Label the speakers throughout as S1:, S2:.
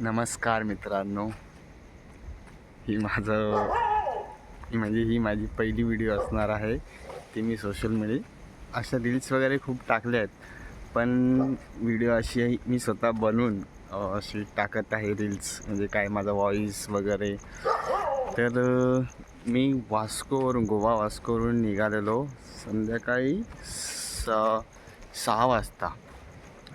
S1: नमस्कार मित्रांनो, ही माझं ही माझी पहिली व्हिडिओ असणार आहे. ती मी सोशल मीडिया अशा रील्स वगैरे खूप टाकले आहेत, पण व्हिडिओ अशी आहे मी स्वतः बनवून अशी टाकत आहे रील्स. म्हणजे काय माझा व्हॉईस वगैरे. तर मी गोवा वास्कोवरून निघालेलो संध्याकाळी 6 वाजता.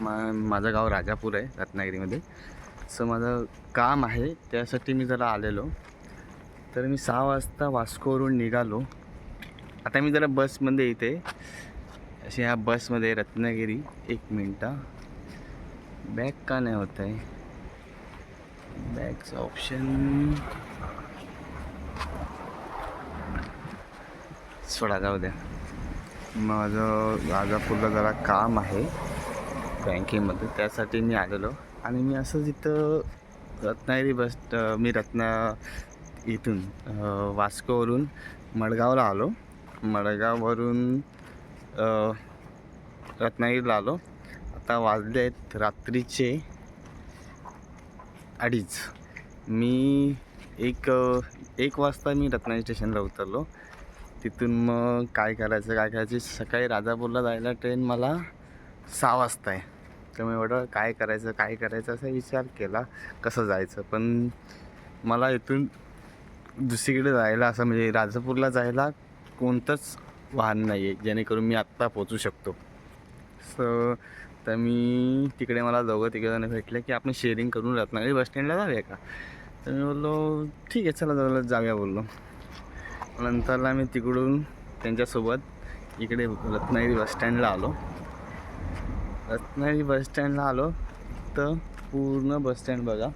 S1: माझं गाव राजापूर आहे रत्नागिरीमध्ये. माझं काम आहे त्यासाठी मी जरा आलेलो. तर मी 6 वाजता वास्कोवरून निघालो. आता मी जरा बसमध्ये येते. अशी ह्या बसमध्ये रत्नागिरी. एक मिनटं, बॅग का नाही होत आहे? बॅगचं ऑप्शन सोडा, जाऊ द्या. माझं राजापूरला जरा काम आहे बँकेमध्ये, त्यासाठी मी आलेलो. आणि मी असंच इथं रत्नागिरी इथून वास्कोवरून मडगावला आलो. मडगाववरून रत्नागिरीला आलो. आता वाजले आहेत रात्रीचे 2:30. मी एक वाजता मी रत्नागिरी स्टेशनला उतरलो. तिथून मग काय करायचं सकाळी राजापूरला जायला ट्रेन मला 6 वाजता आहे. त्यामुळे एवढं काय करायचं असा विचार केला कसं जायचं. पण मला इथून दुसरीकडे जायला असं म्हणजे राजापूरला जायला कोणतंच वाहन नाही आहे जेणेकरून मी आत्ता पोचू शकतो. तर मी तिकडे मला तिघं भेटले की आपण शेअरिंग करून रत्नागिरी बसस्टँडला जाऊया का. तर मी बोललो ठीक आहे, चला जाऊया बोललो. नंतरला मी तिकडून त्यांच्यासोबत इकडे रत्नागिरी बसस्टँडला आलो. तर पूर्ण बसस्टँड बघा,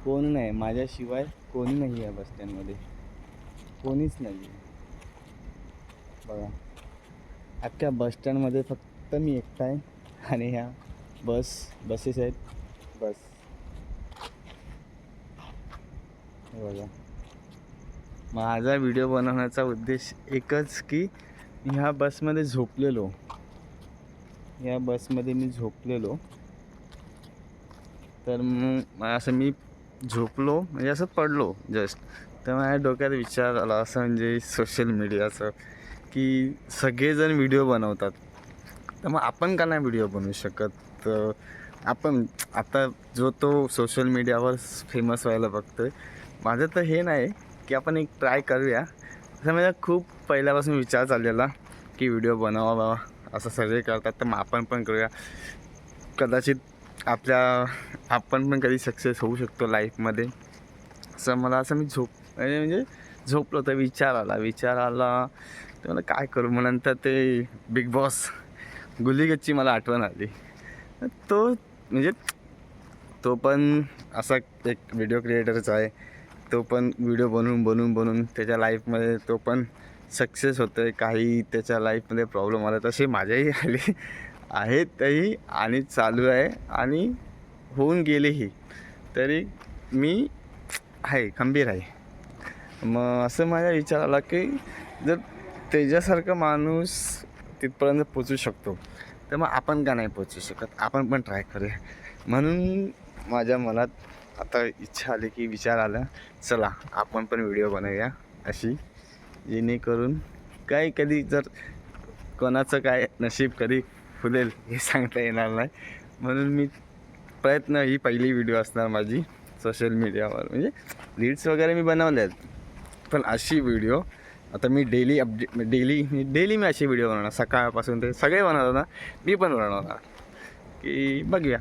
S1: कोण नाही, माझ्याशिवाय कोणी नाही आहे बसस्टँडमध्ये, कोणीच नाही आहे बघा. अख्ख्या बसस्टँडमध्ये फक्त मी एकटा आहे. आणि ह्या बसेस आहेत बस, हे बघा. माझा व्हिडिओ बनवण्याचा उद्देश एकच की ह्या बसमध्ये मी झोपलेलो. तर मग असं मी झोपलो म्हणजे असं पडलो जस्ट. तर माझ्या डोक्यात विचार आला असं, म्हणजे सोशल मीडियाचं, की सगळेजण व्हिडिओ बनवतात, तर मग आपण का नाही व्हिडिओ बनवू शकत. आपण आता तो सोशल मीडियावर फेमस व्हायला बघतोय. माझं तर हे नाही की आपण एक ट्राय करूया. असं माझा खूप पहिल्यापासून विचार चाललेला की व्हिडिओ बनवावा, असं सगळे करतात तर मग आपण पण करूया. कदाचित आपण पण कधी सक्सेस होऊ शकतो लाईफमध्ये. असं मला मी म्हणजे झोपलो तर विचार आला तर मला काय करू. मग नंतर ते बिग बॉस गुलीगच्ची मला आठवण आली. तो पण असा एक व्हिडिओ क्रिएटरच आहे. तो पण व्हिडिओ बनवून त्याच्या लाईफमध्ये तो पण सक्सेस होतो आहे. काही त्याच्या लाईफमध्ये प्रॉब्लेम आला तसे माझ्याही आले आहेतही आणि चालू आहे आणि होऊन गेलेही, तरी मी खंबीर आहे. मग असं माझा विचार आला की जर त्याच्यासारखा माणूस तिथपर्यंत पोचू शकतो तर मग आपण का नाही पोचू शकत, आपण पण ट्राय करूया. म्हणून माझ्या मनात आता इच्छा आली की विचार आला, चला आपण पण व्हिडिओ बनवूया अशी, जेणेकरून कधी जर कोणाचं काय नशीब कधी फुलेल हे सांगता येणार नाही. म्हणून मी ही पहिली व्हिडिओ असणार माझी सोशल मीडियावर. म्हणजे रील्स वगैरे मी बनवले आहेत, पण अशी व्हिडिओ आता मी डेली मी अशी व्हिडिओ बनवणार. सकाळपासून ते सगळे बनवणार, मी पण बनवणार की बघूया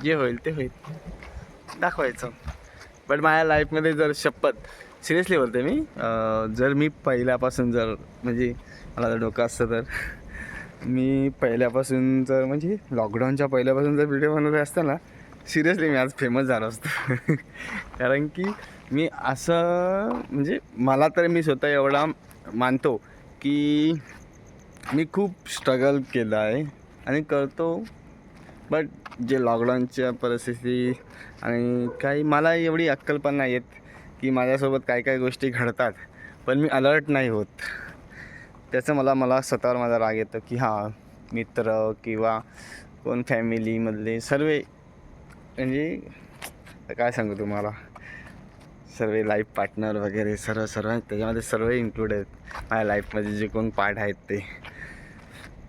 S1: जे होईल ते होईल, दाखवायचं. बट माझ्या लाईफमध्ये जर सिरियसली बोलते मी, जर मी पहिल्यापासून म्हणजे मला जर डोकं असतं तर मी पहिल्यापासून म्हणजे लॉकडाऊनच्या पहिल्यापासून जर व्हिडिओ बनवले असता ना, सिरियसली मी आज फेमस झालो असतो. कारण की मी असं म्हणजे मला तर मी स्वतः एवढा मानतो की मी खूप स्ट्रगल केलं आहे आणि करतो. बट जे लॉकडाऊनच्या परिस्थिती आणि काही मला एवढी अक्कल पण नाही येत की माझ्यासोबत काय गोष्टी घडतात, पण मी अलर्ट नाही होत. त्याचं मला स्वतःवर माझा राग येतो की मित्र किंवा कोण फॅमिलीमधले सर्व म्हणजे तर काय सांगू तुम्हाला, सर्व लाईफ पार्टनर वगैरे सर्व त्याच्यामध्ये सर्व इन्क्लूड आहेत माझ्या लाईफमध्ये जे कोण पार्ट आहेत ते.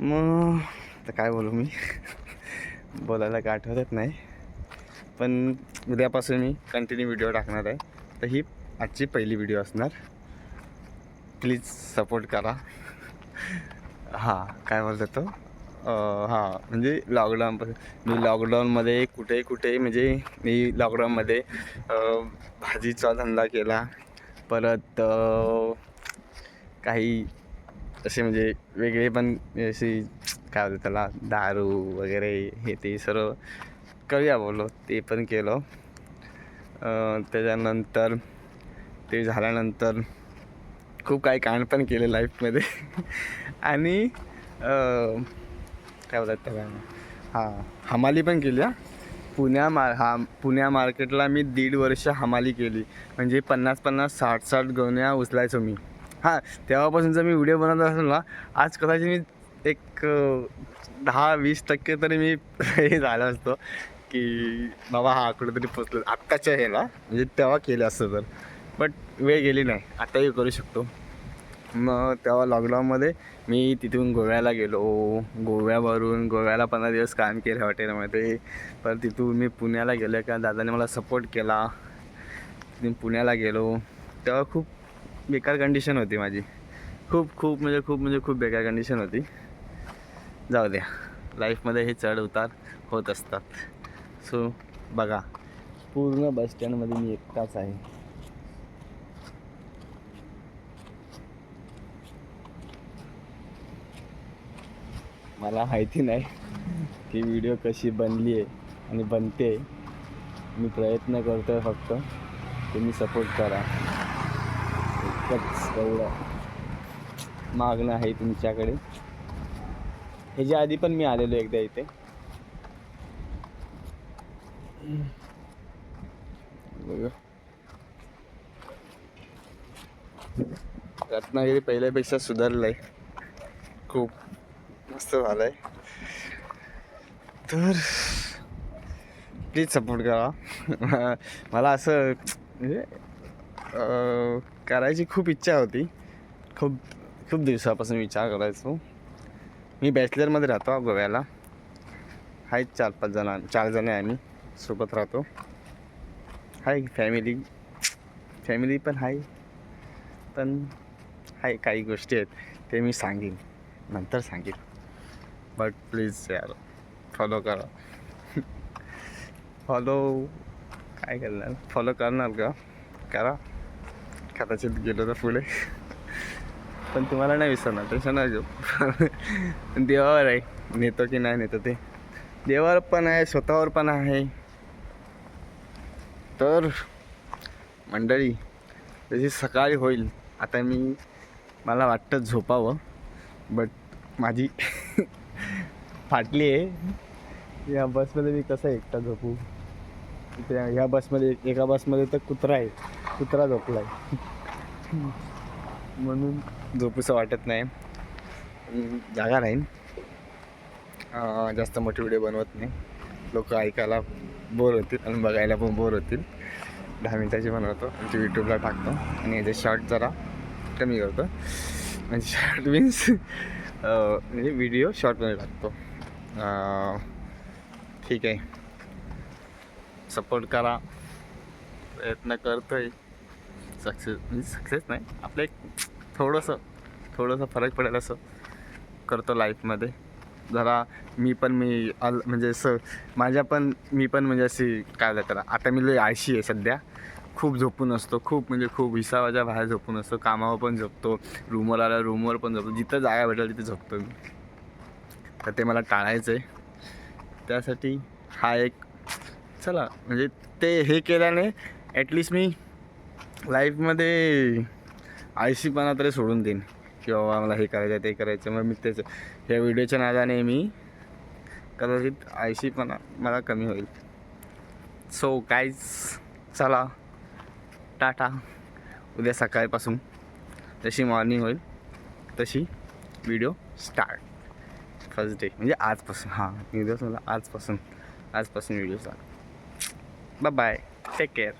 S1: मग तर काय बोलू मी बोलायला काय आठवत नाही. पण उद्यापासून मी कंटिन्यू व्हिडिओ टाकणार आहे. तर ही आजची पहिली व्हिडिओ असणार. प्लीज सपोर्ट करा. हां काय बोलतो तो हां म्हणजे मी लॉकडाऊनमध्ये कुठे म्हणजे मी लॉकडाऊनमध्ये भाजीचा धंदा केला. परत काही असे म्हणजे वेगळे पण अशी काय बोलतात त्याला दारू वगैरे हे ते सर्व करूया बोललो, ते पण केलं. त्याच्यानंतर ते झाल्यानंतर खूप काही कांड पण केले लाईफमध्ये आणि काय बोलतात त्याला हां हमाली पण केली. पुण्या मार्केटला मी 1.5 वर्ष हमाली केली. म्हणजे 50-50 60-60 गोण्या उचलायचो मी. हां तेव्हापासूनचा मी व्हिडिओ बनवत असेल ना, आज कदाचित मी एक 10-20% तरी मी हे झालं असतो की बाबा हा कुठेतरी पोचलो आत्ताच्या ह्याला, म्हणजे तेव्हा केलं असतं तर. बट वेळ गेली नाही, आताही करू शकतो. मग तेव्हा लॉकडाऊनमध्ये मी तिथून गोव्याला गेलो. गोव्याला 15 दिवस काम केलं हॉटेलमध्ये. पण तिथून मी पुण्याला गेलो का दादाने मला सपोर्ट केला. तिथून पुण्याला गेलो तेव्हा खूप बेकार कंडिशन होती माझी. खूप बेकार कंडिशन होती. जाऊ द्या, लाईफमध्ये हे चढ उतार होत असतात. सो बघा, पूर्ण बस स्टँडमध्ये मी एकटाच आहे. मला माहिती नाही ती व्हिडिओ कशी बनली आहे आणि बनते. मी प्रयत्न करतो आहे, फक्त तुम्ही सपोर्ट करा. एकच एवढं मागणं आहे तुमच्याकडे. ह्याच्या आधी पण मी आलेलो एकदा इथे. रत्नागिरी पहिल्यापेक्षा सुधारलंय, खूप मस्त झालंय. तर प्लीज सपोर्ट करा. मला असं म्हणजे करायची खूप इच्छा होती. खूप दिवसापासून विचार करायचो. मी बॅचलरमध्ये राहतो गोव्याला. आहेत 4 जण आहे आम्ही, सोबत राहतो. आहे फॅमिली पण आहे. पण आहे काही गोष्टी आहेत ते मी नंतर सांगेन. बट प्लीज यार फॉलो करा. काय करणार, फॉलो करणार का करा. कदाचित गेलो तर पुढे पण तुम्हाला नाही विसरणार, टेन्शन नाही घेऊ. देवावर आहे, नेतो की नाही नेतो ते. देवावर पण आहे, स्वतःवर पण आहे. तर मंडळी जशी सकाळी होईल आता मला वाटतं झोपावं. बट माझी फाटली आहे. या बसमध्ये मी कसं एकटा झोपू. ह्या बसमध्ये एका बसमध्ये तर कुत्रा झोपला आहे. म्हणून झोपूसं वाटत नाही. जागा राहीन. जास्त मोठी व्हिडिओ बनवत नाही. लोक ऐकायला बोर होतील आणि बघायला पण बोर होतील. 10 मिनिटाची बनवतो आणि ती यूट्यूबला टाकतो. आणि याचे शॉर्ट जरा कमी करतो. म्हणजे शॉर्ट मीन्स म्हणजे व्हिडिओ शॉर्टमध्ये टाकतो. ठीक आहे, सपोर्ट करा. प्रयत्न करतोय. सक्सेस नाही, आपलं एक थोडंसं फरक पडेल असं करतो लाईफमध्ये. जरा मी म्हणजे असं मी पण म्हणजे अशी काय होतं त्याला, आता मी लय आळशी आहे सध्या. खूप झोपून असतो, खूप विसावाच्या बाहेर झोपून असतो. कामावर पण झोपतो, रूमवर पण झोपतो. जिथं जागा भेटेल तिथे झोपतो मी. तर ते मला टाळायचं आहे. त्यासाठी हा एक चला म्हणजे ते हे केल्याने ॲटलिस्ट मी लाईफमध्ये आळशीपणा तरी सोडून देईन की बाबा मला हे करायचं ते करायचं. मग मी ह्या व्हिडिओच्या नादाने मी कदाचित आळशीपणा मला कमी होईल. सो गाईज चला टाटा. उद्या सकाळपासून जशी मॉर्निंग होईल तशी व्हिडिओ स्टार्ट. फर्स्ट डे म्हणजे आजपासून. उद्या मला आजपासून video start. Bye. Take care.